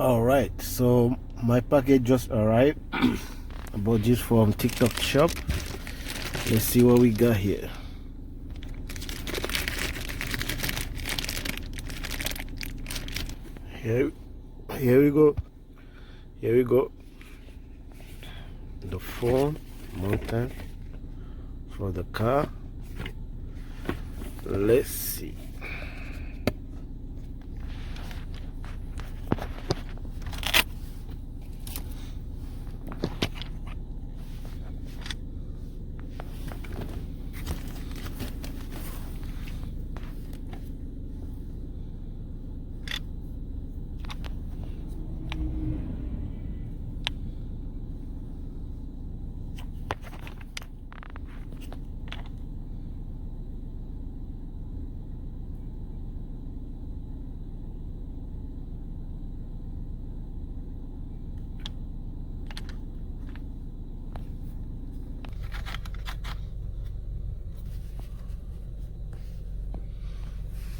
All right, so my package just arrived. I bought this from TikTok shop. Let's see what we got here. Here we go. Here we go. The phone mounted for the car. Let's see.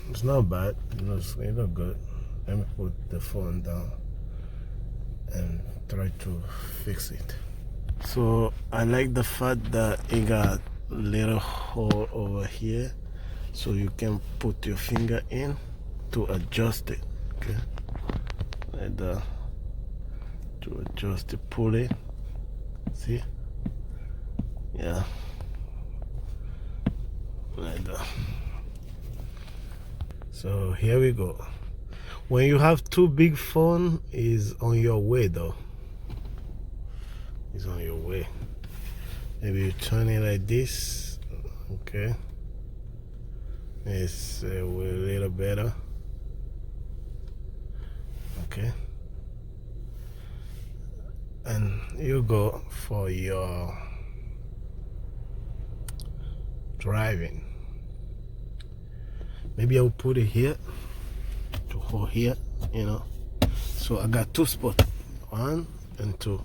It's not bad. It looks good. Let me put the phone down and try to fix it. So I like the fact that it got a little hole over here, so you can put your finger in to adjust it. Okay, like that, to adjust the pulley. See? Yeah, like that. So here we go. When you have two big phones, is on your way though. It's on your way. Maybe you turn it like this. Okay. It's a little better. Okay. And you go for your driving. Maybe I'll put it here to hold here, you know. So I got two spots, 1 and 2.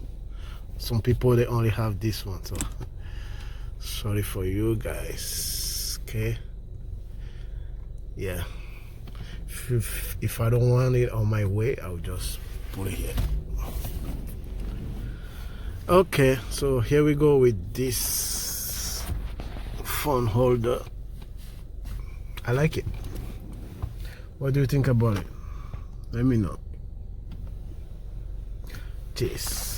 Some people, they only have this one, so sorry for you guys. Okay, yeah, if I don't want it on my way, I'll just put it here. Okay, so here we go with this phone holder. I like it. What do you think about it? Let me know. Cheers.